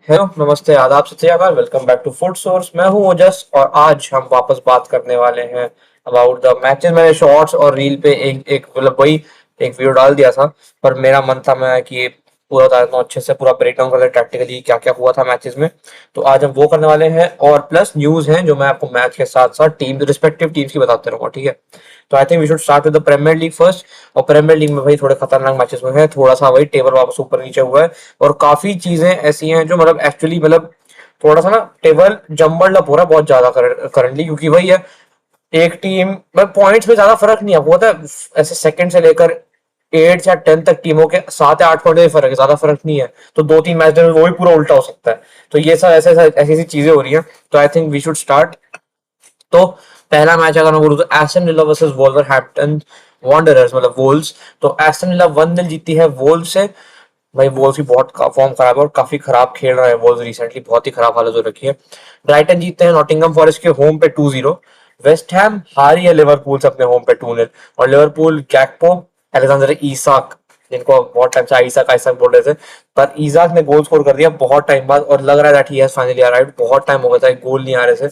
Hello, नमस्ते, आदाब, सत श्री अकाल। Welcome back to Food Source. मैं हूँ ओजस और आज हम वापस बात करने वाले हैं अबाउट द मैचेस। मैंने शॉर्ट्स और रील पे एक एक मतलब वही एक वीडियो डाल दिया था, पर मेरा मन था मैं कि पूरा उतारता हूँ अच्छे से, पूरा ब्रेक डाउन करते टैक्टिकली क्या क्या हुआ था मैचेस में। तो आज हम वो करने वाले हैं और प्लस न्यूज हैं जो मैं आपको मैच के साथ साथ टीम रिस्पेक्टिव टीम्स की बताते रहूंगा, ठीक है। तो I think we should start with the Premier League first. और प्रीमियर लीग में भाई थोड़े खतरनाक मैचेस हुए हैं, थोड़ा सा वही टेबल वापस ऊपर नीचे हुआ है और काफी चीजें ऐसी हैं जो मतलब एक्चुअली मतलब थोड़ा सा ना टेबल जम्बल्ड अप हो रहा है बहुत ज्यादा करंटली, क्योंकि वही है एक टीम में पॉइंट्स में ज्यादा फर्क नहीं है, वो होता है ऐसे सेकंड से लेकर 8 या 10 तक टीमों के 7 या 8 पॉइंट का फर्क है, ज्यादा फर्क नहीं है। तो 2-3 मैच में वो भी पूरा उल्टा हो सकता है। तो ये सब ऐसे ऐसी ऐसी चीजें हो रही हैं। तो I think we should start. तो पहला मैच अगर मैं बोलूँ तो Aston Villa versus Wolverhampton Wanderers मतलब वोल्स। तो एस्टन विला 1-0 जीती है वोल्स से। भाई वोल्स की बहुत फॉर्म खराब है और काफी खराब खेल रहा है वोल्स, रिसेंटली बहुत ही खराब हालत हो रखी है। ब्राइटन जीतते हैं नॉटिंघम फॉरेस्ट के होम पे 2-0। वेस्ट हैम हारी है लिवरपूल से अपने होम पे 2-0। और लिवरपूल गैक्पो, अलेक्जेंडर इसाक, जिनको बहुत टाइम से आइसक आइसक बोल रहे थे, पर इजाक ने गोल स्कोर कर दिया बहुत टाइम बाद और लग रहा है that he has finally arrived. बहुत टाइम हो गया था गोल नहीं आ रहे थे,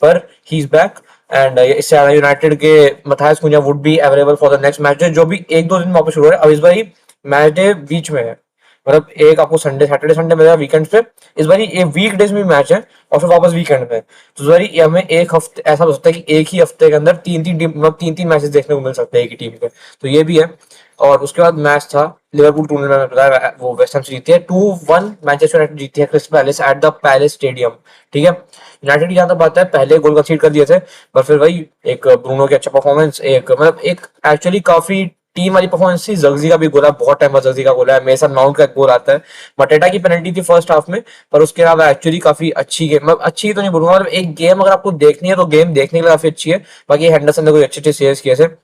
पर ही इज बैक। एंड इससे ज्यादा यूनाइटेड के Matheus Cunha would be available for the next match day, जो भी 1-2 दिन में वापस शुरू हो रहा है। अब इस बार मैच डे बीच में है, मतलब एक आपको संडे सैटरडे संडे मिलेगा वीकेंड पे। इस बार ये वीक डेज में मैच है और फिर वापस वीकेंड में। तो इस बार हमें एक हफ्ते ऐसा हो सकता है कि एक ही हफ्ते के अंदर तीन तीन टीम मतलब तीन तीन मैचेस देखने को मिल सकते हैं एक ही टीम के। तो ये भी है। और उसके बाद मैच था लिवरपूल टूर्नामेंट में बताया वो वेस्ट हैम से जीती है 2-1। मैनचेस्टर यूनाइटेड जीती है crystal palace at the palace stadium, ठीक है। यूनाइटेड की जहां तक बात है पहले गोल कंसीड कर दिए थे, पर फिर वही एक ब्रूनो की अच्छा परफॉर्मेंस, एक मतलब एक एक्चुअली काफी टीम वाली परफॉर्मेंस थी। जर्जी का भी गोला बहुत टाइम बाद जर्जी का गोला है, मेसन माउंट का एक गोल आता है। मटेटा की पेनल्टी थी फर्स्ट हाफ में, पर उसके अलावा एक्चुअली काफी अच्छी गेम, मतलब अच्छी तो नहीं बोलूंगा, मतलब एक गेम अगर आपको देखनी है तो गेम देखने के लिए काफी अच्छी है। बाकी हेंडरसन ने कोई अच्छे अच्छे सेव्स किए थे।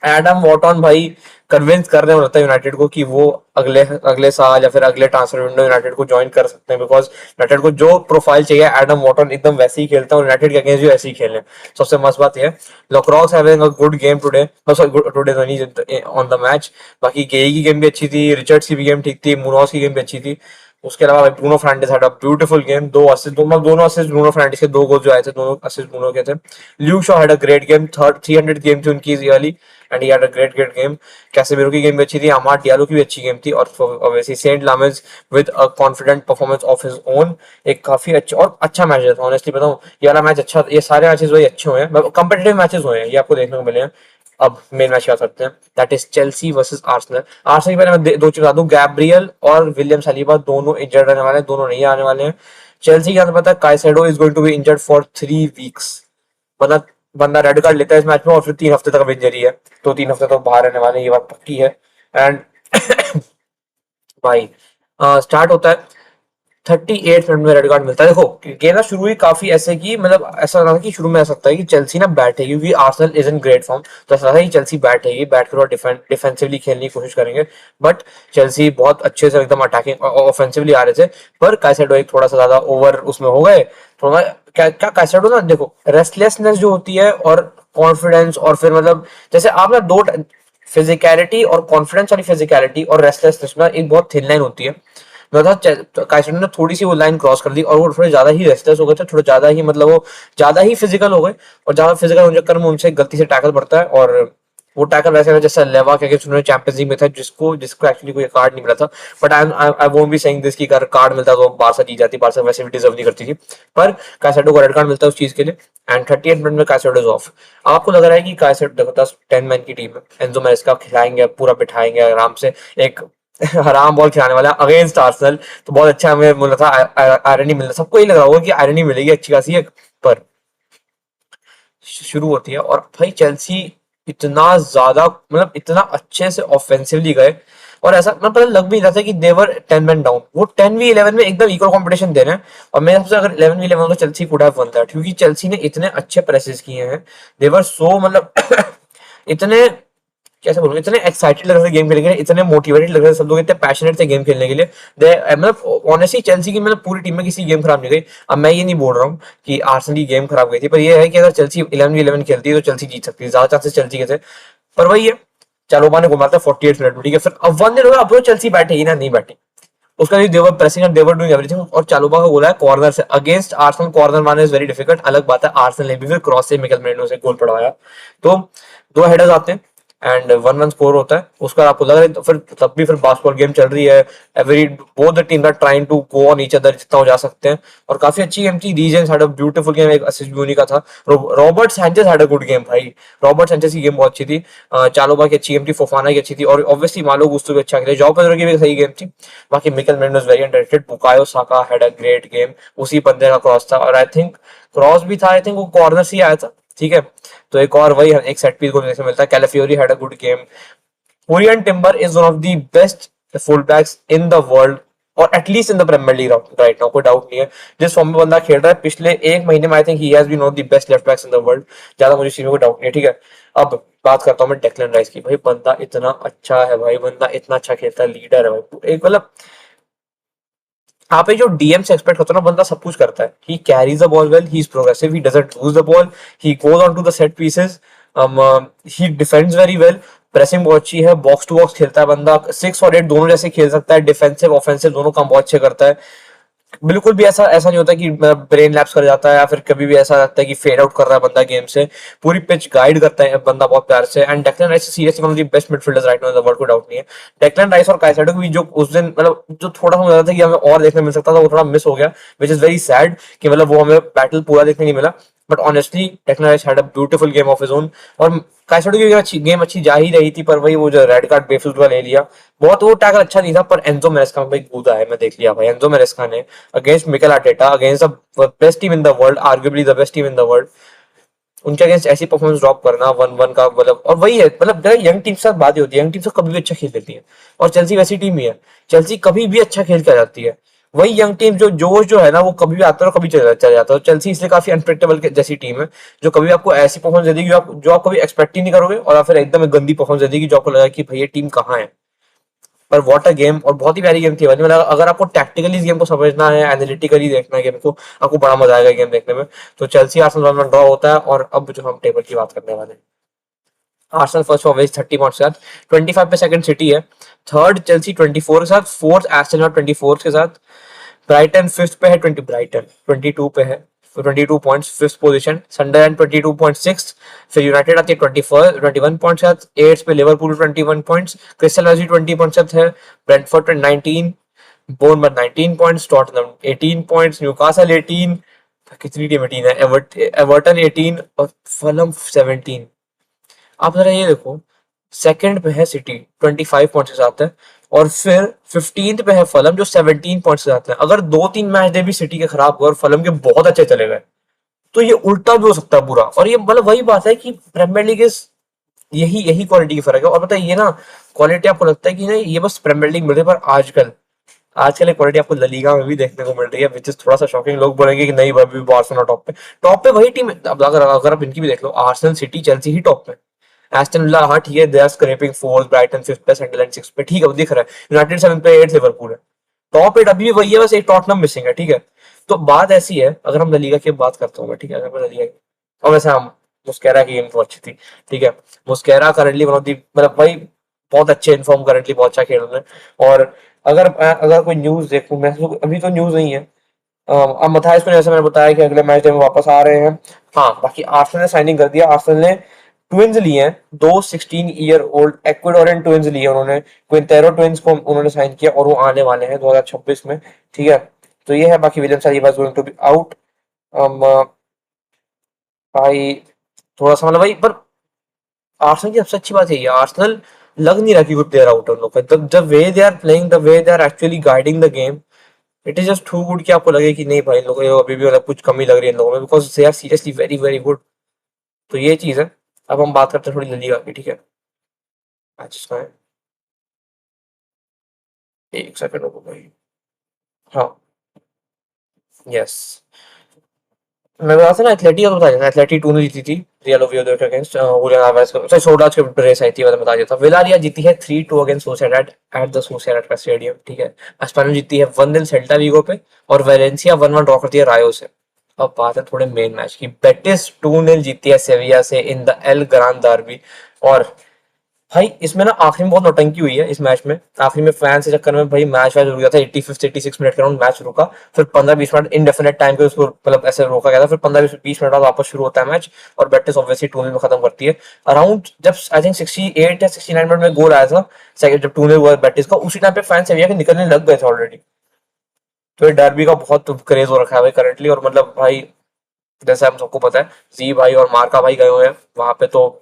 एडम वॉटन भाई कन्विंस कर रहे हो लगता है यूनाइटेड को कि वो अगले अगले साल या फिर अगले ट्रांसफर विंडो यूनाइटेड को ज्वाइन कर सकते हैं, बिकॉज यूनाइटेड को जो प्रोफाइल चाहिए एडम वॉटन एकदम वैसे ही खेलता है और यूनाइटेड के अगेंस्ट भी वैसे ही खेले। सबसे मस्त बात यह Lacroix having a good game today, today on the match. बाकी गेई की गेम भी अच्छी थी, रिचर्ड्स की भी गेम ठीक थी, मुनोस की गेम भी अच्छी थी। उसके अलावा Bruno Fernandes had a beautiful game, दो असिस्ट, दोनों असिस्ट ब्रूनो फर्नांडिस के, दो गोल जो आए थे दोनों असिस्ट ब्रूनो के थे। Luke Shaw had a great game, third 300 game थी उनकी really, and he had a great great game. Casemiro की गेम भी अच्छी थी, अमाड डियालो की भी अच्छी गेम थी, और obviously Senne Lammens with a confident performance of his own. एक काफी अच्छा और अच्छा मैच था ऑनेस्टली बताऊं। ये वाला मैच अच्छा, ये सारे मैचेस वही अच्छे हुए हैं, कंपेटिटिव मैचेस हुए हैं, ये आपको देखने को मिले हैं। अब मेन मैच क्या सकते हैं, that is Chelsea versus Arsenal. Arsenal के बारे में दो चीज बता दूं, गैब्रियल और विलियम सलीबा दोनों इंजर्ड रहने वाले हैं, दोनों नहीं आने वाले हैं। चेल्सी के अंदर पता है Caicedo is going to be injured for 3 weeks. बंदा बंदा रेड कार्ड लेता है इस मैच में और फिर 3 हफ्ते तक इंजरी है। तो 3 हफ्ते तो बाहर रहने वाले हैं, ये बात पक्की है। एंड भाई स्टार्ट होता है 38 मिनट में रेड कार्ड मिलता है। देखो गेम ना शुरू ही काफी ऐसे की, मतलब ऐसा लगा कि शुरू में ऐसा लगता है कि चेल्सी ना बैठेगी क्योंकि Arsenal is in great form, तो ऐसा लगा कि चेल्सी बैठेगी, बैठ कर और डिफेंसिवली खेलने की कोशिश करेंगे। बट चेल्सी बहुत अच्छे से एकदम अटैकिंग ऑफेंसिवली आ रहे थे, पर काइसेडो एक थोड़ा सा ज्यादा ओवर उसमें हो गए थोड़ा। क्या क्या काइसेडो ना देखो रेस्टलेसनेस जो होती है और कॉन्फिडेंस, और फिर मतलब जैसे आप ना दो फिजिकलिटी और कॉन्फिडेंस वाली फिजिकलिटी और रेस्टलेसनेस में एक बहुत थिन लाइन होती है। मैं था काइसेडो ने थोड़ी सी वो लाइन क्रॉस कर दी और वो थोड़े ज्यादा ही रेस्टलेस हो गए थे, थोड़ा ज्यादा ही मतलब वो ज्यादा ही फिजिकल हो गए। और ज्यादा फिजिकल होने के चक्कर में उनसे गलती से टैकल पड़ता है, और वो टैकल वैसे ना जैसा लेवा के अगेंस्ट उन्होंने चैंपियंस लीग में था, जिसको जिसको एक्चुअली कोई कार्ड नहीं मिला था। But I won't be saying this कि अगर कार्ड मिलता तो बारसा जीत जाती, बारसा वैसे भी डिजर्व नहीं करती थी। पर काइसेडो को रेड कार्ड मिलता है उस चीज के लिए। एंड 38 मिनट में काइसेडो इज ऑफ। आपको लग रहा है कि काइसेडो देखो 10 10 मैन की टीम है, एंजो मैरेस्का खिलाएंगे पूरा बिठाएंगे आराम से, एक हराम बॉल खिलाने वाला अगेंस्ट आर्सेनल। तो बहुत अच्छा हमें मिला था, आयरनी मिल रहा, सबको ही लग रहा होगा कि आयरनी मिलेगी अच्छी खासी एक। पर शुरू होती है और भाई चेल्सी इतना ज्यादा मतलब इतना अच्छे से ऑफेंसिवली गए, और ऐसा मतलब पता लग भी नहीं रहा था कि देवर 10 मैन डाउन, वो 10v11 में एकदम इक्वल कंपटीशन दे रहे हैं। और मेरे हिसाब से अगर 11v11 होता Chelsea could have one that, क्योंकि चेल्सी ने इतने अच्छे प्रेसेस किए हैं। देवर सो मतलब इतने कैसे बोलूं, इतने एक्साइटेड लग रहे थे गेम खेलने के लिए, इतने मोटिवेटेड लग रहे थे सब लोग, इतने पैशनेट थे गेम खेलने के लिए। मतलब ऑनेस्टली चेल्सी की मतलब पूरी टीम में किसी गेम खराब नहीं गई। अब मैं ये नहीं बोल रहा हूँ कि आर्सेनल की गेम खराब गई थी, पर ये है कि अगर चेल्सी 11v11 खेलती है तो चेल्सी जीत सकती है, ज्यादा चांसेस चेल्सी के थे। पर वही है, चालोबा ने घुमाता 48 मिनट में, ठीक है। फिर अब 1-0 हो गया, अब वो चेल्सी बैठेगी ना, नहीं बैठी। उसका they were pressing and they were doing everything, और चालुबा को बोला है कॉर्नर से अगेंस्ट आर्सेनल कॉर्नर मारना इज वेरी डिफिकल्ट। अलग बात है आर्सेनल ने भी फिर क्रॉस से मिकेल मेरिनो से गोल पड़वाया, तो दो हेडर्स आते हैं एंड 1-1 स्कोर होता है। उसका आपको लग रहा है तो फिर तब भी फिर बास्केटबॉल गेम चल रही है, every both the team are trying to go on each other जितना हो जा सकते हैं, और काफी अच्छी गेम थी। Regent's had a beautiful game, एक असिस्ट भी उन्हीं का था। Robert Sanchez had a good game भाई, रॉबर्ट सैंचेज की गेम बहुत अच्छी थी, चालोबा की अच्छी गेम थी, फोफाना की अच्छी थी, और ऑब्वियसली मालो गुस्तो भी अच्छा खेले, जॉ पेड्रो की भी सही गेम थी। बाकी Mikel merino is very underrated. Bukayo Saka had a great game, उसी बंदे का क्रॉस था, और आई थिंक क्रॉस भी था, आई थिंक वो कॉर्नर से ही आया था, ठीक है। तो एक और वही एक सेट पीस गोल देखने को मिलता है। Calafiori had a good game. Julian Timber is one of the best fullbacks in the world, और at least in the Premier League right now, कोई डाउट नहीं है। जिस फॉर्म में बंदा खेल रहा है पिछले एक महीने में, I think he has been one of the best left backs in the world. ज्यादा मुझे इस चीज में कोई डाउट नहीं है, ठीक है। अब बात करता हूँ मैं डेक्लन राइस की। भाई बंदा इतना अच्छा है भाई, बंदा इतना अच्छा खेलता है, लीडर है भाई, एक मतलब आप जो डीएम से एक्सपेक्ट करते हो ना, बंदा सब कुछ करता है। He carries the ball well, he is progressive, he doesn't lose the ball, he goes on to the set pieces, he defends very well, pressing बहुत अच्छी है, बॉक्स टू बॉक्स खेलता है बंदा, 6 और 8 दोनों जैसे खेल सकता है, डिफेंसिव ऑफेंसिव दोनों काम बहुत अच्छे करता है। बिल्कुल भी ऐसा ऐसा नहीं होता कि ब्रेन लैप्स कर जाता है, या फिर कभी भी ऐसा लगता है कि फेड आउट कर रहा है बंदा गेम से। पूरी पिच गाइड करता है बंदा बहुत प्यार से, and Declan rice seriously one of the best midfielders right now in the world, को डाउट नहीं है। डेक्लन राइस और काइसेडो को भी जो उस दिन मतलब जो थोड़ा सा मुझे लगा था कि हमें और देखने मिल सकता था, वो थोड़ा मिस हो गया, विच इज वेरी सैड कि मतलब वो हमें बैटल पूरा देखने नहीं मिला। But honestly Declan rice had a beautiful game of his own, और काइसेडो की गेम अच्छी जा ही रही थी, पर वही वो जो रेड कार्ड बेफिजुल का ले लिया। बहुत वो टैकल अच्छा नहीं था, पर एंजो मैरेस्का में भाई कूदा है, मैं देख लिया भाई एंजो मैरेस्का ने against Mikel Arteta, against the best team in the world, arguably the best team in the world, उनके अगेंस्ट ऐसी परफॉर्मेंस ड्रॉप करना 1-1 का मतलब। और वही है मतलब यंग टीम के साथ बात ही होती है, यंग टीम से कभी भी अच्छा खेल लेती है, और चेल्सी वैसी टीम ही है, चेल्सी कभी भी अच्छा खेल के आ जाती है। वही यंग टीम जो जोश जो है ना, वो कभी भी आता है और कभी चला जाता है। चेल्सी इसलिए काफी अनप्रेडिक्टेबल जैसी टीम है, जो कभी आपको ऐसी परफॉर्मेंस दे देगी जो आप कभी एक्सपेक्ट ही नहीं करोगे, और फिर एकदम एक गंदी परफॉर्मेंस दे देगी जो आपको लगा कि भाई ये टीम कहाँ है। पर व्हाट अ गेम, और बहुत ही प्यारी गेम थी भाई। मतलब अगर आपको टैक्टिकली इस गेम को समझना है, एनालिटिकली देखना है गेम को, आपको बड़ा मजा आएगा गेम देखने में। तो चेल्सी आर्सेनल में ड्रॉ होता है, और अब जो हम टेबल की बात करने वाले हैं, आर्सेनल फर्स्ट ऑफ 30 पॉइंट्स के साथ 25 पे सेकंड सिटी है, थर्ड चेल्सी 24 के साथ, फोर्थ एस्टन विला 24 के साथ, ब्राइटन फिफ्थ पे है 20, ब्राइटन 22 पे है 22 पॉइंट्स फिफ्थ पोजीशन, सनडरलैंड 22.6, फिर यूनाइटेड आती है 21 पॉइंट्स के साथ, एट्थ पे Liverpool 21 points, Crystal Palace 20 points है, Brentford 19, Bournemouth 19 points, Tottenham 18 points, Newcastle 18, कितनी टीम 18 है, एवर्टन 18 और फलम 17। आप जरा ये देखो, सेकंड पे है सिटी 25 पॉइंट्स के साथ है, और फिर 15th पे है फलम जो 17 पॉइंट्स के साथ है। अगर 2-3 मैच दे भी सिटी के खराब हुए और फलम के बहुत अच्छे चले गए, तो ये उल्टा भी हो सकता है पूरा। और ये मतलब वही बात है कि प्रीमियर लीग इज यही यही क्वालिटी की फर्क है। और पता है ये ना क्वालिटी आपको लगता है कि नहीं ये बस प्रीमियर लीग मिल रही है, पर आजकल आजकल ये क्वालिटी आपको ला में भी देखने को मिल रही है, विच इज थोड़ा सा शॉकिंग। लोग बोलेंगे कि नहीं भाई बार्सिलोना टॉप पे वही टीम। अब अगर आप इनकी भी देख लो, आर्सेनल सिटी चेल्सी ही टॉप पे, एस्टन विला हाँ ठीक है, they are scraping fourth, Brighton fifth पे, सनडरलैंड सिक्स्थ पे, ठीक है वो दिख रहा है, यूनाइटेड सेवंथ पे, एट लिवरपूल है, टॉप एट अभी भी वही है, बस एक टॉटनहम मिसिंग है, ठीक है। तो बात ऐसी है, अगर हम ला लीगा की बात करता हूँ मैं, ठीक है, अगर मैं ला लीगा और वैसे हम मुस्केरा की गेम तो अच्छी थी, ठीक है। मुस्केरा करंटली वन ऑफ दी मतलब भाई बहुत अच्छे इन्फॉर्म, करंटली बहुत अच्छा खेल रहे हैं। और अगर अगर कोई न्यूज देखूं मैं, तो अभी तो न्यूज नहीं है। अब मथाइस को जैसे मैंने बताया कि अगले मैच डे में वापस आ रहे हैं। हाँ बाकी आर्सेनल ने साइनिंग कर दिया, आर्सेनल ने ट्विंस लिए हैं, दो 16 ईयर ओल्ड एक्वाडोरियन ट्विंस लिए उन्होंने, क्विंटेरो ट्विंस को उन्होंने साइन किया, और वो आने वाले हैं 2026 में, ठीक है। तो ये है, बाकी William Saliba is going to be out. भाई थोड़ा सा मतलब भाई, पर आर्सेनल की सबसे अच्छी बात यही है, आर्सेनल लग नहीं रहा कि कोई प्लेयर आउट है उन लोग का। The way they are playing, the way they are actually guiding the game, it is just too good कि आपको लगे कि नहीं भाई इन लोगों को अभी भी मतलब कुछ कमी लग रही है इन लोगों में, because they are seriously very very good. तो ये चीज है। अब हम बात करते हैं थोड़ी ला लीगा की, ठीक है। मैचेस का है, एक सेकंड रुको भाई। हाँ, यस, मैं बता था ना एथलेटिक का बता दिया था, एथलेटिक 2 ने जीती थी रियल ओविएडो के अगेंस्ट, हुलियन आल्वारेज का सॉरी सोडाज के रेस आई थी, मैंने बता दिया था। विलारिया जीती है 3-2 against Sociedad at the Sociedad का स्टेडियम, ठीक है। एस्पानियोल जीती है 1-0 सेल्टा वीगो पे, और वेलेंसिया 1-1 ड्रॉ करती है रायो से। अब बात है थोड़े मेन मैच की, बेटिस 2-0 जीती है सेविया से in the L grain Derby, और भाई इसमें ना आखिरी में बहुत नौटंकी हुई है इस मैच में। आखिरी में फैन के चक्कर में भाई मैच वैच रुक गया था, 85 86 मिनट के राउंड मैच रुका। फिर 15 20 मिनट इनडेफिनेट टाइम पे उसको मतलब ऐसे रोका गया था। फिर 15 20 मिनट बाद वापस शुरू होता है मैच, और बेटिस ऑब्वियसली 2-0 में खत्म करती है। अराउंड जब आई थिंक 68 या 69 मिनट में गोल आया था, जब 2-0 हुआ बेटिस का, उसी टाइम पे फैन सेविया के निकलने लग गए थे ऑलरेडी। तो ये डर्बी का बहुत क्रेज हो रखा है भाई करंटली। और मतलब भाई जैसे हम सबको पता है, जी भाई और मार्का भाई गए हुए हैं वहां पे, तो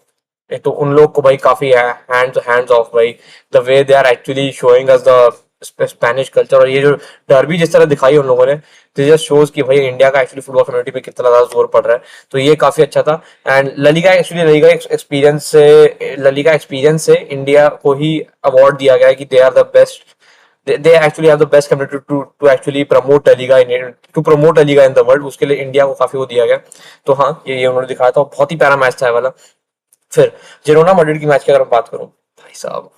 एक तो उन लोग को भाई काफी है हैंड्स ऑफ भाई, the way they are actually showing us the Spanish culture. और ये जो डर्बी जिस तरह दिखाई उन लोगों ने, तो जस्ट शोज कि भाई इंडिया का एक्चुअली फुटबॉल कम्युनिटी पे कितना ज्यादा जोर पड़ रहा है। तो ये काफी अच्छा था। And LaLiga actually LaLiga experience से इंडिया को ही अवार्ड दिया गया है कि they are the best, they actually have the best community to actually promote a liga in to promote a liga in the world। उसके लिए इंडिया को काफी वो दिया गया। तो हाँ, ये उन्होंने दिखाया था, बहुत ही प्यारा मैच था ये वाला। फिर जिरोना मैड्रिड की मैच की अगर मैं बात करूं, भाई साहब,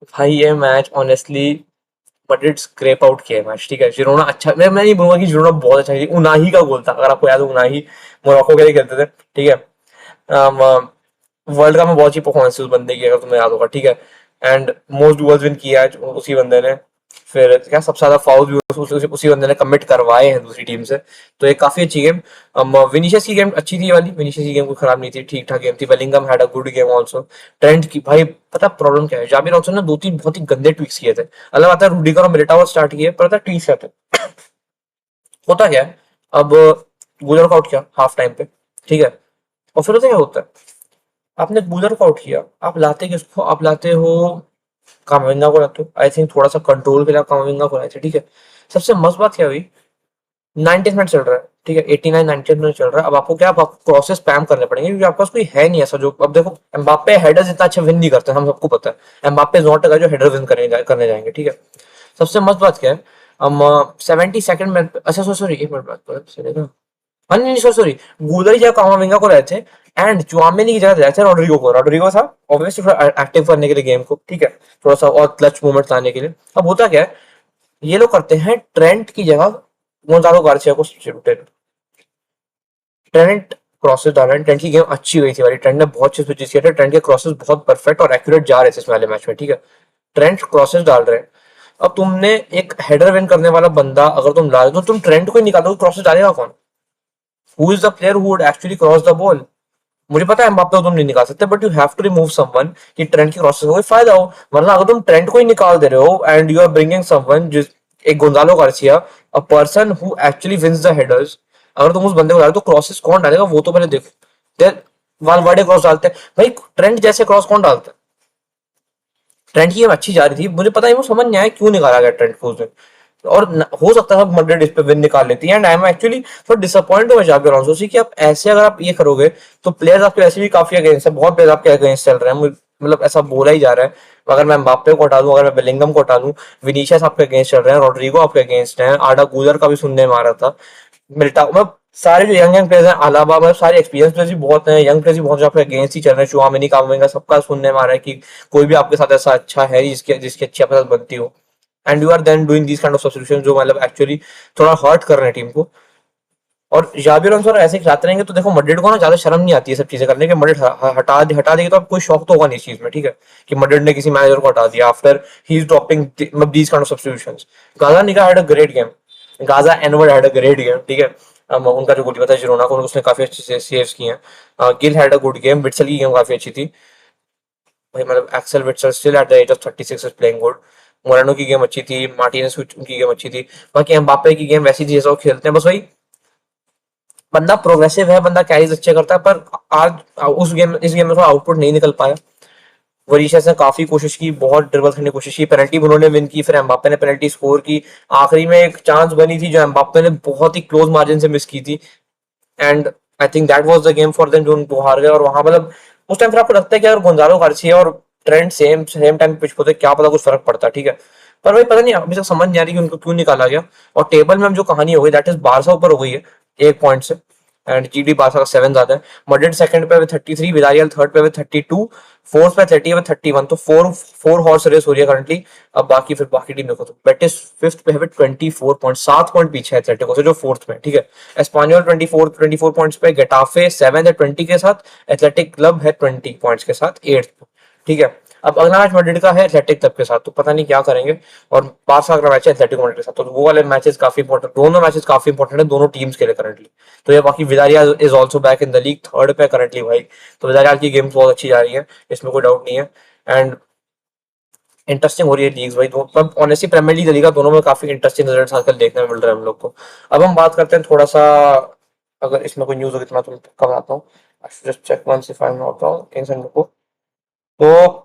भाई ये match honestly Madrid scrap out किया है मैच, ठीक है। जिरोना अच्छा, मैं नहीं बोलूंगा कि जिरोना बहुत अच्छा खेली। उनाही का गोल था, अगर आपको याद हो, उनाही मोरक्को के लिए खेलते थे, ठीक है। वर्ल्ड कप में बहुत अच्छी परफॉर्मेंस उस बंदे की, अगर तुम्हें याद होगा, ठीक है। एंड मोस्ट डुअल्स विन किया है उसी बंदे ने। फिर क्या सबसे ज्यादा फाउल भी उसी बंदे ने कमिट करवाए हैं दूसरी टीम से। तो ये काफी अच्छी गेम। विनीशियस की गेम अच्छी थी वाली, विनीशियस की गेम कोई खराब नहीं थी, ठीक ठाक गेम थी। Bellingham had a good game also. Trent की भाई पता प्रॉब्लम क्या है, जाबी रॉक्सन ने 2-3 बहुत ही गंदे ट्विक्स किए थे। अलग आता है रूडिगर और मिलिटाओ स्टार्ट किए, पर पता ट्वीक्स क्या थे, होता क्या है। अब गुजर को आउट किया हाफ टाइम पे, ठीक है। और फिर पता क्या होता है, आपने गुजर को आउट किया, आप लाते किसको, आप लाते हो कामाविंगा को लाते हो। आई थिंक थोड़ा सा कंट्रोल के लिए आप कामाविंगा को लाए थे, ठीक है। सबसे मस्त बात क्या हुई, 90 मिनट चल रहा है, ठीक है, 89 90 मिनट चल रहा है। अब आपको क्या, अब आपको क्रॉसेस स्पैम करने पड़ेंगे, क्योंकि आपके पास कोई है नहीं ऐसा जो, अब देखो एम्बाप्पे हेडर्स इतना अच्छा विन नहीं करते, हम सबको पता है। एम्बाप्पे नॉट अ गाय जो हेडर विन करने जाएंगे, ठीक है। सबसे मस्त बात क्या है, हम 70 मिनट, अच्छा सॉरी एक मिनट बात करें, हाँ नहीं सॉरी सॉरी, गूलर ही जगह कामाविंगा को रहे थे, एंड चुआमेनी की जगह रहे थे रोड्रिगो को। रोड्रिगो था ऑब्वियसली थोड़ा एक्टिव करने के लिए गेम को, ठीक है, थोड़ा सा और क्लच मूवमेंट लाने के लिए। अब होता क्या है, ये लोग करते हैं ट्रेंट की जगह गोंजालो गार्सिया को सब्स्टिट्यूट। ट्रेंट क्रॉसेस डाल रहे हैं, ट्रेंट की गेम अच्छी हुई थी वाली, ट्रेंट ने बहुत अच्छे स्विचेस किए थे, ट्रेंट के क्रॉसेस बहुत परफेक्ट और एक्यूरेट जा रहे थे इस वाले मैच में, ठीक है। ट्रेंट क्रॉसेस डाल रहे हैं। अब तुमने एक हेडर विन करने वाला बंदा अगर तुम डाल दो, तो तुम ट्रेंट को ही निकालो, क्रॉसेस डालेगा कौन? Who is the player who would actually cross the ball? मुझे पता है एम्बाप्पे को तुम नहीं निकाल सकते, but you have to remove someone कि ट्रेंड की क्रॉसेस में कोई फायदा हो। वरना अगर तुम ट्रेंड को ही निकाल दे रहे हो and you are bringing someone, जिस एक Gonzalo Garcia, a person who actually wins the headers, अगर तुम उस बंदे को डालो तो क्रॉसेस कौन डालेगा वो तो पहले देखो। देर वालवर्डे क्रॉस डालते हैं भाई, ट्रेंड जैसे क्रॉस कौन डालता है? ट्रेंड की गेम अच्छी जा रही थी, मुझे पता है वो समझ नहीं आया क्यों निकाला गया ट्रेंड को उसने। और हो सकता है मैड्रिड इस पे विन निकाल लेती है, एंड आई एम एक्चुअली थोड़ा डिसअपॉइंट हुआ जाबी अलonso से कि आप ऐसे अगर आप ये करोगे तो प्लेयर्स आपके वैसे भी काफी अगेंस्ट है, बहुत प्लेयर्स आपके अगेंस्ट चल रहे हैं, मतलब ऐसा बोला ही जा रहा है। अगर मैं एम्बाप्पे को हटा दूं, अगर मैं बेलिंगम को हटा दूं, विनीशियस आपके अगेंस्ट चल रहे हैं, रोड्रिगो आपके अगेंस्ट हैं, आर्डा गुलर का भी सुनने में आ रहा था, मिल्टा मतलब सारे जो यंग यंग प्लेयर्स हैं, अलावा मतलब सारे एक्सपीरियंस प्लेयर्स भी बहुत हैं, यंग प्लेयर्स भी बहुत जो आपके अगेंस्ट ही चल रहे हैं, चुआमेनी कामाविंगा सबका सुनने में आ रहा है कि कोई भी आपके साथ ऐसा अच्छा है जिसके जिसकी अच्छी आपके साथ बनती हो। And you are then doing these kind of substitution जो मतलब एक्चुअली थोड़ा हर्ट कर रहे हैं टीम को। और जाबी अलonso ऐसे खिलाते रहेंगे तो देखो मैड्रिड को ना ज्यादा शर्म नहीं आती है सब चीजें करने के। मैड्रिड हटा देगी तो अब कोई शौक तो होगा नहीं इस चीज में, ठीक है, कि मैड्रिड ने किसी मैनेजर को हटा दिया after he is dropping these kind of substitutions. गाजा निका हैड अ ग्रेट गेम, गाजा एनवर्ड हैड अ ग्रेट गेम, ठीक है। उनका जो गोलकीपर था जिरोना को, उसने काफी अच्छे से सेव्स किए हैं। Gil had a good game, Witsel की गेम काफी अच्छी थी भाई, मतलब Axel Witsel still at the age of 36 is playing good. Moreno की गेम अच्छी थी, मार्टिनेज की गेम अच्छी थी। बाकी एम्बाप्पे की गेम वैसी थी जैसा वो खेलते हैं, बस वही बंदा प्रोग्रेसिव है, बंदा कैरीज अच्छे करता है, पर आज इस गेम में थोड़ा आउटपुट नहीं निकल पाया। वरीशा ने काफी कोशिश की, बहुत ड्रिबल करने की कोशिश की, पेनल्टी उन्होंने विन की, फिर एम्बाप्पे ने पेनल्टी स्कोर की। आखिरी में एक चांस बनी थी जो एम्बाप्पे ने बहुत ही क्लोज मार्जिन से मिस की थी, and I think that was the game for them, जो उनको हार गए। और वहां मतलब उस टाइम फिर आपको लगता है कि अगर गोंजालो गार्सिया और Trent same same time pitch पे होते क्या पता कुछ फर्क पड़ता, ठीक है। पर भाई पता नहीं अभी तक समझ नहीं आ रही कि उनको क्यों निकाला गया। और टेबल में हम जो कहानी हो गई, दैट इज बारसा ऊपर हो गई है 1 पॉइंट से, एंड जीडी बारसा का 7 ज्यादा है। मड्रिड सेकंड पे विद 33, विदारियल थर्ड पे विद 32, फोर्थ पे 30 विद 31। तो फोर फोर हॉर्स रेस हो रही है करंटली। अब बाकी फिर बाकी टीम देखो तो बेटिस फिफ्थ पे है विद 24 पॉइंट, 7 पॉइंट पीछे है एटलेटिको से जो फोर्थ में, ठीक है। एस्पानियोल 24 पॉइंट्स पे, गेटाफे 7 है 20 के साथ, एथलेटिक क्लब है 20 पॉइंट्स के साथ 8th पे। ठीक है। अब अगला मैच मैड्रिड का है एथलेटिक क्लब के साथ, तो पता नहीं क्या करेंगे। और बारसा का अगला मैच है एथलेटिको मैड्रिड के साथ, तो वो वाले मैचेस काफी इंपॉर्टेंट, दोनों मैचेस काफी इंपॉर्टेंट है दोनों टीम्स के लिए करंटली। तो ये बाकी Villarreal is also back in the league, third पे करंटली भाई। तो विदारियल की गेम्स बहुत अच्छी जा रही है, इसमें कोई डाउट नहीं है। एंड इंटरेस्टिंग हो रही है लीग्स भाई, मतलब ऑनेस्टली प्रीमियर लीग लीगा दोनों में काफी इंटरेस्टिंग रिजल्ट्स आजकल देखने में मिल रहे हैं हम लोग को। अब हम बात करते हैं थोड़ा सा, अगर इसमें कोई न्यूज होगी तो मैं तुम्हें पक्का बताता हूँ। Just check once if I am not wrong, एक सेकंड रुको। तो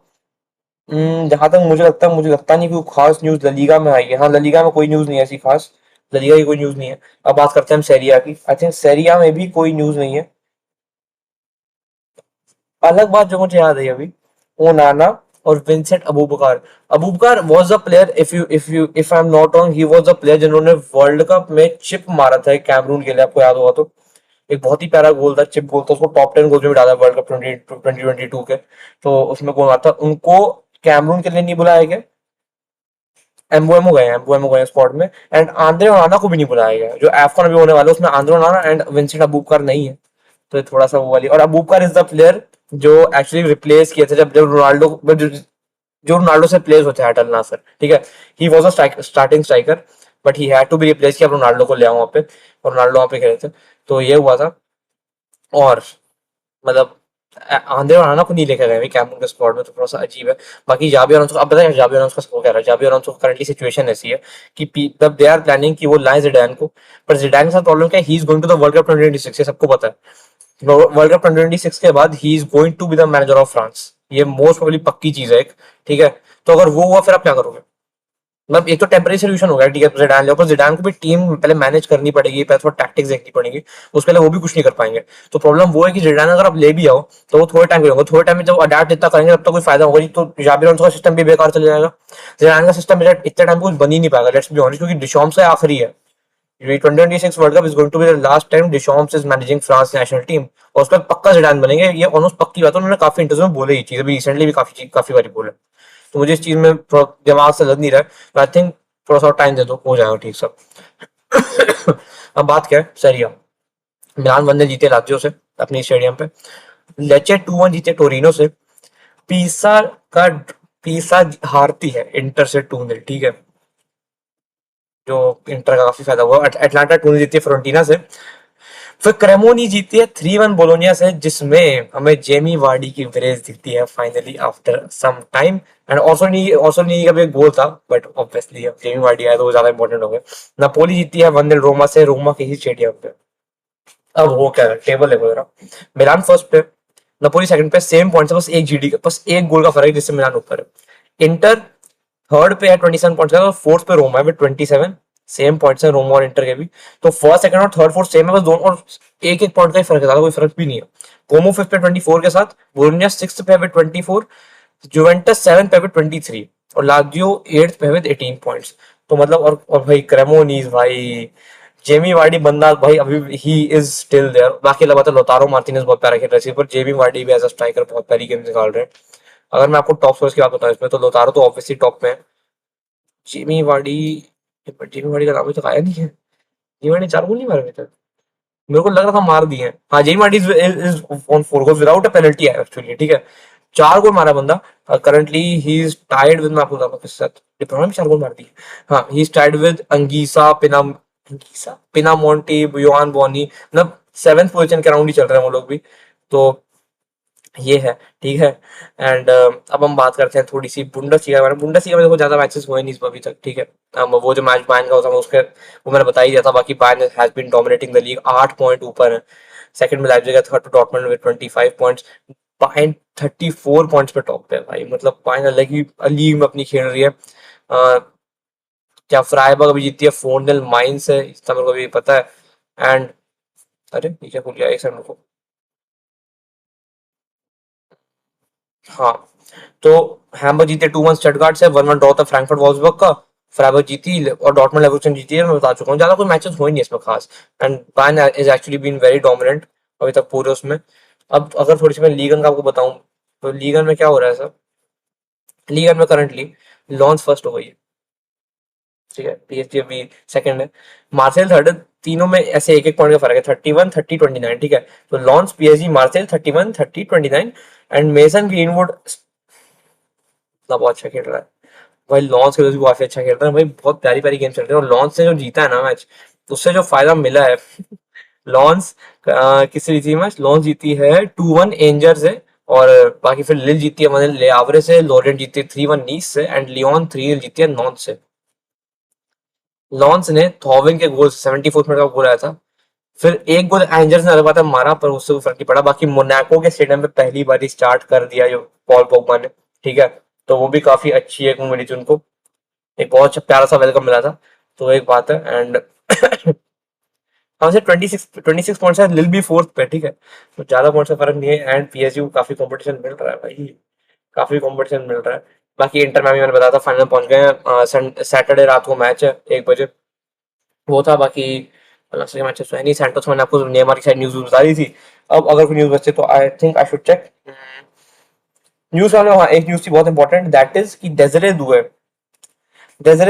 जहां तक मुझे लगता है, मुझे लगता नहीं कि कोई खास न्यूज ललीगा में आई है। हाँ, ललीगा में कोई न्यूज नहीं है ऐसी खास, ललीगा की कोई न्यूज नहीं है। अब बात करते हैं हम सेरिया की, आई थिंक सेरिया में भी कोई न्यूज नहीं है। अलग बात जो मुझे याद है अभी, ओनाना और Vincent Aboubakar. Aboubakar was a player, if I am not wrong, he was a player जिन्होंने वर्ल्ड कप में चिप मारा था कैमरून के लिए, आपको याद होगा तो। एक बहुत ही प्यारा गोल था, चिप गोल था, उसको टॉप 10 गोल में भी डाला वर्ल्ड कप 2022 के। तो उसमें गोल मारा था। उनको कैमरून के लिए नहीं बुलाया गया, एम्बुएमो गए स्क्वाड में। एंड आंद्रे ओनाना को भी नहीं बुलाया गया, जो एफकॉन अभी होने वाला है उसमें Andre Onana and Vincent Aboubakar नहीं है। तो ये थोड़ा सा वो वाली, और अबूबकर इज द प्लेयर जो एक्चुअली रिप्लेस किए थे जब जब रोनाल्डो, जो रोनाल्डो से प्लेस होते हैं अटल नासर, ठीक है। He was a starting striker, but he had to be replace किया रोनाल्डो को ले आओ वहाँ पे, और रोनाल्डो वहाँ पे खेले थे। तो ये हुआ था। और मतलब आंद्रे ओनाना को नहीं लेकर गए कैमरून के स्क्वाड में, तो थोड़ा सा अजीब है। बाकी जाबी अलोंसो, अब बताया जाबी अलोंसो का कह रहा है, जाबी अलोंसो करंटली सिचुएशन ऐसी है कि तब दे आर प्लानिंग कि वो लाए जिडान को। पर जिडान के साथ प्रॉब्लम क्या है, he is going to the World Cup 2026, ये सबको पता है। वर्ल्ड कप 2026 के बाद he is going to be the manager of France, ये मोस्ट प्रोबेबली पक्की चीज है एक, ठीक है। तो अगर वो हुआ फिर आप क्या करोगे? मतलब एक तो टेम्परेरी सोल्यूशन हो गया, ठीक है, जिडान ले, पर जिडान को भी टीम पहले मैनेज करनी पड़ेगी, पहले थोड़ा टैक्टिक्स देखनी पड़ेगी, उसके लिए वो भी कुछ नहीं कर पाएंगे। तो प्रॉब्लम वो है कि जिडान अगर आप ले भी आओ तो वो थोड़े टाइम के होंगे, थोड़े टाइम में जब अडाप्ट इतना करेंगे तब तो कोई फायदा होगा नहीं, तो जाबिर अलोंसो का सिस्टम भी बेकार चले जाएगा। जिडान का सिस्टम इतने टाइम कुछ बन ही नहीं पाएगा, लेट्स बी ऑनेस्ट, क्योंकि डिशॉम्स का आखिरी है। 2026 world cup is going to be the last time Deschamps is managing France national team, और उसके बाद पक्का जिडान बनेंगे, ये ऑलमोस्ट पक्की बात है। उन्होंने काफी इंटरव्यू में बोले ये चीज, अभी रिसेंटली भी काफी बारी बोले। तो मुझे इस चीज में थोड़ा दिमाग से लग नहीं रहा है, आई थिंक थोड़ा सा टाइम दे दो, हो जाएगा ठीक सब। अब बात क्या है, सरिया। मिलान 1-0 जीते लाजियो से अपनी स्टेडियम पे। लेचे 2-1 जीते टोरिनो से। पीसा का पीसा हारती है इंटर से 2-0, ठीक है, जो इंटर का काफी फायदा हुआ। एटलांटा 2-0 जीती है फ्रोंटीना से। फिर क्रेमोनी जीती है 3-1 बोलोनिया से, जिसमें हमें जेमी वार्डी की ब्रेस दिखती है finally after some time. And Orsolini का भी एक गोल था, बट ऑब्वियसली अब जेमी वार्डी आया तो वो ज्यादा इंपॉर्टेंट हो गया। नापोली जीती है 1-0 रोमा से, रोमा के ही स्टेडियम पे। अब वो क्या है, टेबल है वगैरह। मिलान फर्स्ट पे, नपोली सेकंड पे, सेम पॉइंट है, बस एक जीडी का, बस एक गोल का फर्क है जिससे मिलान ऊपर है। इंटर थर्ड पे है 27 पॉइंट्स का, फोर्थ पे रोमा है विद 27, सेम पॉइंट्स है रोमा और इंटर के भी। तो फर्स्ट सेकंड और थर्ड फोर्थ सेम है, बस दोनों और एक एक पॉइंट का ही फर्क है, ज्यादा कोई फर्क भी नहीं है। कोमो फिफ्थ पे 24 के साथ, बोलोनिया सिक्स्थ पे विद 24, जुवेंटस सेवन पे विद 23, और Lazio eighth pay with 18 points. तो मतलब और भाई क्रेमोनीज भाई, जेमी वार्डी बंदा भाई अभी ही इज स्टिल देयर। बाकी लगा था लोतारो मार्टिनेज बहुत प्यारा खेल रहे थे, पर जेमी वार्डी भी एज अ स्ट्राइकर बहुत प्यारी गेम निकाल रहे हैं। अगर मैं आपको टॉप स्कोर्स की बात बताऊं इसमें, तो लोतारो तो ऑब्वियसली टॉप में है। जेमी वार्डी, जेमी वार्डी का नाम भी तो आया नहीं है। जेमी वार्डी 4 गोल नहीं मारे अभी तक, मेरे को लग रहा था मार दिए हैं। हाँ, Jamie Vardy is on 4 goal without a penalty है एक्चुअली, ठीक है। 4 गोल मारा बंदा। Currently he is tied with, मैं आपको बताता हूँ किसके साथ, डिप्लोमा में 4 गोल मार दिए। हाँ, he is tied with Anguissa Pinamonti Yohan Boni, मतलब 7th पोजीशन के राउंड ही चल रहे हैं वो लोग भी। तो ये है, ठीक है। एंड अब हम बात करते हैं थोड़ी सी बुंडसलीगा के बारे में। बुंडसलीगा में देखो ज्यादा मैचेस हुए नहीं इस बार अभी तक, ठीक है। वो जो मैच बायर्न का होता है उसके, वो मैंने बता ही दिया था। बाकी Bayern has been dominating the league, 8 point ऊपर है। सेकंड में लाइप्जिग है, थर्ड पे Dortmund with 25 points. Bayern 34 points पे टॉप पे है भाई, मतलब बायर्न अलग ही लीग में अपनी खेल रही है। क्या फ्राइबर्ग अभी जीती है 4-0 माइन से, इसका मेरे को भी पता है। एंड अरे पीछे खुल गया, एक सेकंड रुको। हाँ, तो हैम्बर्ग जीते 2-1 स्टटगार्ट से, 1-1 ड्रॉ था फ्रैंकफर्ट वॉल्सबर्ग का। फ्राइबर्ग जीती और डॉर्टमुंड लेवरकुसेन जीती है, मैं बता चुका हूँ, ज्यादा कोई मैचेस हुए नहीं इसमें खास। And Bayern is actually been very dominant अभी तक पूरे उसमें। अब अगर थोड़ी सी मैं लीगन का आपको बताऊं, तो लीगन में क्या हो रहा है सर, लीगन में करंटली लॉन्स फर्स्ट हो गई है, ठीक है, पीएसजी अभी सेकंड है, मार्सेल थर्ड है। तीनों में ऐसे एक एक पॉइंट का फर्क है, 31 30 29, ठीक है। तो Lens PSG Marseille 31 30 29, and Mason Greenwood इतना बहुत अच्छा खेल रहा है भाई। लॉन्स के भी काफी अच्छा खेल रहा है भाई, बहुत प्यारी प्यारी गेम चल रही है। और लॉन्स से जो जीता है ना मैच, उससे जो फायदा मिला है लॉन्स किससे जीती मैच? लॉन्स जीती है 2-1 एंजर से, और बाकी फिर लिल जीती है मतलब ले आवरे से, लोरेंट जीती है 3-1 नीस से, एंड लियोन 3 जीती है नॉन से। लॉन्स ने थॉविन के गोल 74 मिनट का गोल आया था। फिर एक गोल एंजर्स ने अलग बात है मारा, पर उससे कोई फर्क नहीं पड़ा। बाकी मोनाको के स्टेडियम पे पहली बार स्टार्ट कर दिया जो पॉल पोगबा ने, ठीक है, तो वो भी काफी अच्छी एक मिली थी उनको, एक बहुत अच्छा प्यारा सा वेलकम मिला था। तो एक बात है। एंड हाँ से 26 पॉइंट्स है, लिल भी फोर्थ पे, ठीक है, तो ज्यादा पॉइंट्स का फर्क नहीं है। एंड पीएसजी को काफी कंपटीशन मिल रहा है भाई, काफी कंपटीशन मिल रहा है। बाकी इंटर में भी मैंने बताया था फाइनल पहुंच गए हैं। सैटरडे रात को मैच है 1 बजे, वो था। बाकी मैचेस तो है नहीं। सैंटोस मैंने आपको नेमार की शायद न्यूज बता दी थी। अब अगर कोई न्यूज बचे तो I think I should check news वाले। हाँ, एक न्यूज थी बहुत इंपॉर्टेंट, दैट इज कि डेजरे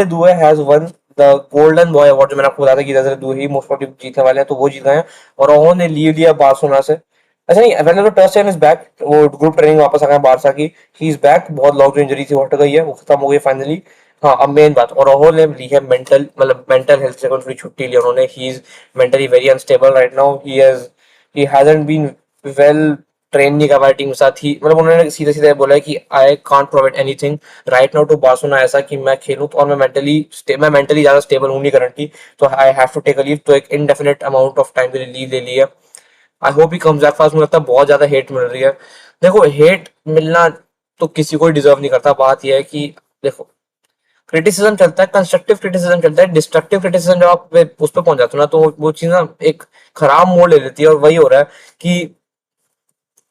दुए has one the golden boy award, जो मैंने आपको बताया था कि डेजरे दुए ही मोस्ट प्रोबेबली जीतने वाले हैं, तो वो जीत गए हैं। और उन्होंने ली लिया बार्सिलोना से। अच्छा नहीं, वेनेलो टर्स्टेन इज बैक, वो ग्रुप ट्रेनिंग वापस आ गए बारसा की, ही इज बैक। बहुत लॉन्ग इंजरी थी, वो हट गई है, वो खत्म हो गई फाइनली। हाँ, अब मेन बात, और राहुल ने ली है मेंटल, मतलब मेंटल हेल्थ से थोड़ी छुट्टी ली उन्होंने। He is mentally very unstable right now. He hasn't been well train नहीं कर पाया टीम के साथ ही, मतलब उन्होंने सीधे सीधे बोला है कि I can't provide anything right now to Barcelona, ऐसा कि मैं खेलूं तो, और मैं मेंटली ज्यादा स्टेबल हूं नहीं करंटली, तो I have to take a leave. तो एक इनडेफिनेट अमाउंट ऑफ टाइम के लिए लीव ले ली है। I hope he comes back fast. मुझे लगता है बहुत ज्यादा हेट मिल रही है। देखो, हेट मिलना तो किसी को डिजर्व नहीं करता। बात यह है कि देखो, क्रिटिसिज्म चलता है, कंस्ट्रक्टिव क्रिटिसिज्म चलता है, डिस्ट्रक्टिव क्रिटिसिज्म जब आप उस पर पहुंच जाते हो ना, तो वो चीज ना एक खराब मोड़ ले लेती है। और वही हो रहा है कि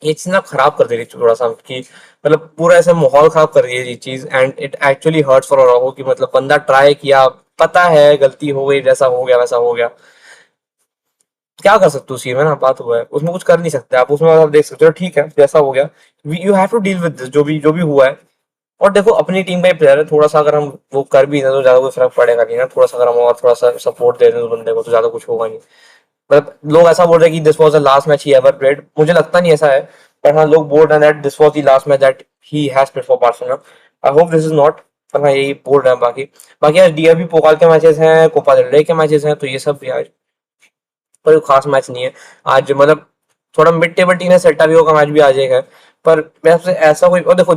ये चीज ना खराब कर दे रही है थोड़ा सा, कि मतलब पूरा ऐसा माहौल खराब कर रही है ये चीज। And it actually hurts for हो कि मतलब बंदा ट्राई किया, पता है गलती हो गई, जैसा हो गया वैसा हो गया, क्या कर सकते हो उस चीज में ना, बात हुआ है उसमें कुछ कर नहीं सकते आप। उसमें आप देख सकते हो ठीक है जैसा हो गया, you have to deal with this, जो भी हुआ है। और देखो, अपनी टीम का ही प्लेयर है, थोड़ा सा अगर हम वो कर भी दें तो ज्यादा कोई फर्क पड़ेगा नहीं ना। थोड़ा सा अगर हम और थोड़ा सा सपोर्ट दे दें उस बंदे को, तो ज्यादा कुछ होगा नहीं। मतलब लोग ऐसा बोल रहे हैं कि this was the last match he ever played, मुझे लगता नहीं ऐसा है। पर हाँ, लोग बोल रहे हैं that this was the last match that he has played for Barcelona. I hope this is not, पर हाँ यही बोल रहे हैं। बाकी आज डीएबी पोकाल के मैचेस हैं, कोपा डेल रे के मैचेस हैं, तो ये सब भी आज कोई खास मैच नहीं है आज। मतलब थोड़ा मिड टेबल टीम है, सेल्टा विगो का मैच भी आ जाएगा। पर वैसे ऐसा कोई, और देखो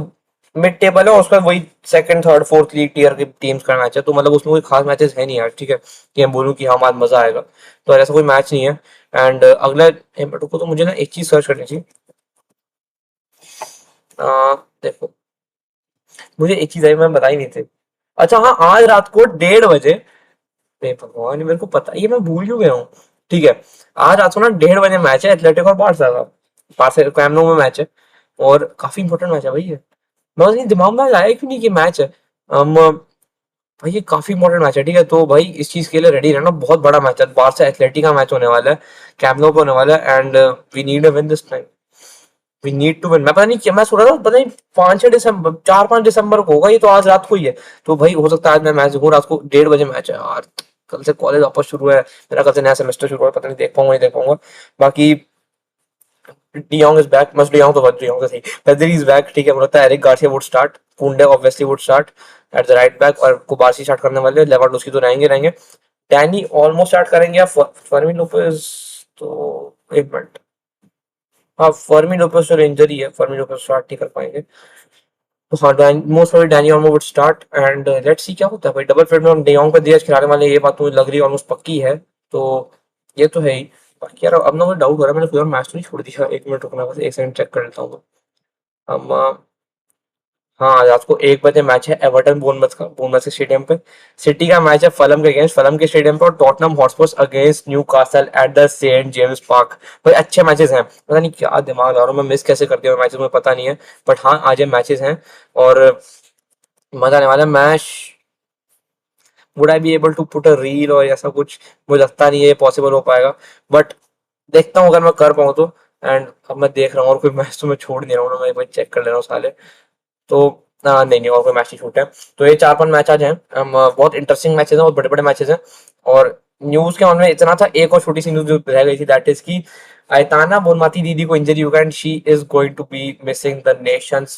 मिड टेबल है, उसका वही second third fourth league tier की टीम्स का मैच है, तो मतलब उसमें कोई खास मैचेस है नहीं यार, ठीक है, कि हम बोलूं कि हाँ आज मजा आएगा, तो ऐसा कोई मैच नहीं है। एंड अगला को तो मुझे ना एक चीज सर्च करनी थी। देखो, मुझे एक चीज आई, मैं बताई नहीं थी। अच्छा हाँ, आज रात को 1:30 बजे, हे भगवान ये मेरे को पता, ये मैं भूल क्यों गया हूँ। ठीक है, आज रात को ना 1:30 बजे मैच है एथलेटिक और बार्सा का। बार्सा कैम्प नो में मैच है, और काफी इंपॉर्टेंट मैच है भाई ये। मैं बस, दिमाग में आया क्यों नहीं कि मैच है। हम भाई ये काफी इंपॉर्टेंट मैच है, ठीक है, तो भाई इस चीज के लिए रेडी रहना। बहुत बड़ा मैच है, बार्सा एथलेटिक का मैच होने वाला है, कैम्प नो पे होने वाला है। And we need a win this time, we need to win. मैं पता नहीं क्या मैं सोच रहा था, पता नहीं 5-6 दिसंबर, 4-5 दिसंबर को होगा ये, तो आज रात को ही है। तो भाई हो सकता है आज मैं मैच देखूं, रात को 1:30 बजे मैच है यार। कल से कॉलेज वापस शुरू है मेरा, कल से नया सेमेस्टर शुरू है, पता नहीं देख पाऊंगा नहीं देख पाऊंगा। बाकी de Jong is back, must de Jong तो बहुत डियोंग तो सही, पेद्री इज बैक, ठीक है। मुझे लगता है एरिक गार्सिया वुड स्टार्ट, कुंडे obviously would start at the right back, और कुबार्सी स्टार्ट करने वाले, लेवांडोव्स्की तो रहेंगे। डैनी ऑलमोस्ट स्टार्ट करेंगे, या फर्मिन लोपेज, तो एक मिनट, हाँ फर्मी लोपेस तो इंजरी है, फर्मी लोपेस स्टार्ट नहीं कर पाएंगे। तो हाँ, most probably Danny Olmo would start. And let's see क्या होता है भाई, डबल फेट में हम डेयोंग पे दियाज खिलाने वाले, ये बात मुझे लग रही है ऑलमोस्ट पक्की है। तो ये तो है ही। बाकी यार अब ना मुझे डाउट हो रहा है, मैंने कोई और मैच तो नहीं छोड़ दिया। एक मिनट रुकना, बस एक सेकंड चेक कर लेता हूँ। हम हाँ, रात को 1 बजे मैच है एवर्टन बोर्नमथ के स्टेडियम पे। सिटी का मैच है फलम के अगेंस्ट, फलम के स्टेडियम पे। और Tottenham Hotspurs against Newcastle at the St James Park. भाई अच्छे मैचेस हैं, पता नहीं क्या दिमाग लगा रहा हूँ मैं, मिस कैसे कर दिया मैचेस, मुझे पता नहीं है। बट हाँ, आज ये मैचेस हैं, और मजा आने वाला है match. Would I be able to put a reel और ऐसा कुछ, मुझे लगता नहीं है ये पॉसिबल हो पाएगा। बट देखता हूँ अगर मैं कर पाऊँ तो। एंड अब मैं देख रहा हूँ, और कोई मैच तो मैं छोड़ नहीं रहा हूँ ना, मैं एक बार चेक कर ले रहा हूँ साले। तो नहीं नहीं, और कोई मैच नहीं छूटे हैं। तो ये 4-5 मैच आज हैं। बहुत इंटरेस्टिंग मैचेस हैं, और बड़े बड़े मैचेस हैं। और न्यूज के मन में इतना था, एक और छोटी सी न्यूज जो रह गई थी, दैट इज की आयताना बोनमाती दीदी को इंजरी होगा, and she is going to be missing the Nations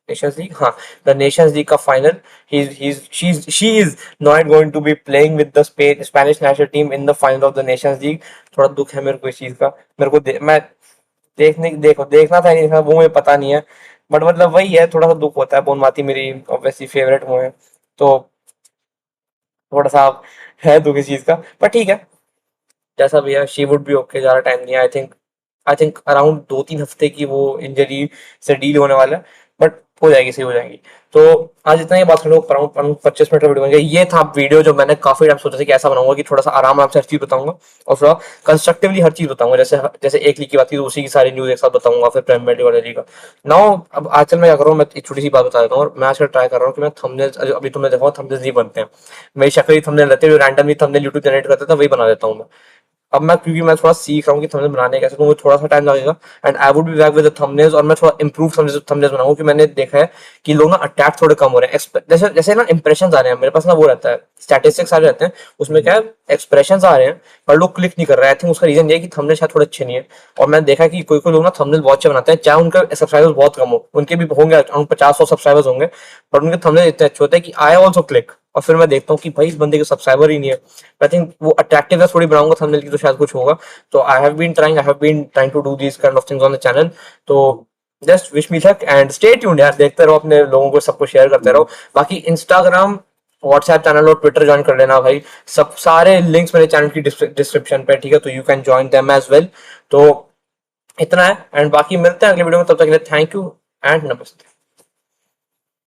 Nations League, हाँ, द नेशंस लीग का final, she is not going to be playing with the Spanish national team in the final of the Nations League. थोड़ा दुख है मेरे को इस चीज का। मेरे को मैं देखना था नहीं देखना, वो मुझे पता नहीं है, बट मतलब वही है, थोड़ा सा दुख होता है। बोनमाती मेरी ऑब्वियसली फेवरेट वो है, तो थोड़ा सा है दुख इस चीज का, पर ठीक है, जैसा भी है, शी वुड बी ओके। ज्यादा टाइम नहीं है, आई थिंक अराउंड 2-3 हफ्ते की वो इंजरी से डील होने वाला है, बट हो जाएगी, सही हो जाएगी। तो आज इतना ही बात हम लोग अराउंड 25 मिनट का वीडियो बन गया। ये था वीडियो जो मैंने काफी टाइम सोचा था कि ऐसा बनाऊंगा, कि थोड़ा सा आराम आराम से हर चीज बताऊंगा और थोड़ा कंस्ट्रक्टिवली हर चीज बताऊंगा। जैसे जैसे एक लीग की बात की तो उसी की सारी न्यूज एक साथ बताऊंगा, फिर प्रीमियर लीग वाले लीग का। नाउ अब आजकल मैं क्या कर रहा हूँ, मैं एक छोटी सी बात बता देता हूँ, और मैं आजकल ट्राई कर रहा हूँ कि मैं थंबनेल्स, अभी तुमने देखा थंबनेल्स नहीं बनते हैं, मेरी शक्ल ही थंबनेल रहते हैं, जो रैंडमली थंबनेल यूट्यूब जनरेट करता था वही बना देता हूँ मैं। अब मैं, क्योंकि मैं थोड़ा सीख रहा हूँ कि थंबनेल बनाने कैसे, तो मुझे थोड़ा सा टाइम लगेगा, and I would be back with the thumbnails, और मैं थोड़ा इंप्रूव थंबनेल्स बनाऊंगा, क्योंकि मैंने देखा है कि लोग ना अटैक थोड़े कम हो रहे हैं। जैसे जैसे ना इंप्रेशन आ रहे हैं मेरे पास ना, वो रहता है, स्टैटिस्टिक्स सारे रहते हैं, उसमें क्या है, एक्सप्रेशन आ रहे हैं पर लोग क्लिक नहीं कर रहे हैं। आई थिंक उसका रीजन ये है कि थंबनेल शायद थोड़े अच्छे नहीं है। और मैंने देखा कि कोई कोई लोग ना थंबनेल बहुत अच्छे बनाते हैं, चाहे उनके सब्सक्राइबर्स बहुत कम हो, उनके भी होंगे अराउंड 50-100 सब्सक्राइबर्स होंगे, पर उनके थंबनेल इतने अच्छे होते हैं कि आई ऑल्सो क्लिक। और फिर मैं देखता हूँ कि भाई इस बंदे के सब्सक्राइबर ही नहीं है। आई थिंक वो अट्रैक्टिवनेस थोड़ी बनाऊंगा थंबनेल की, तो शायद कुछ होगा। तो I have been trying to do these kind of things on the channel. तो just wish me luck and stay tuned यार, देखते रहो, अपने लोगों को सबको शेयर करते रहो। बाकी इंस्टाग्राम, व्हाट्सएप चैनल और ट्विटर ज्वाइन कर लेना भाई, सब सारे लिंक्स मेरे चैनल की डिस्क्रिप्शन पे, ठीक है, तो you can join them as well. तो इतना है, एंड बाकी मिलते हैं अगले वीडियो में, तब तक के लिए थैंक यू एंड नमस्ते।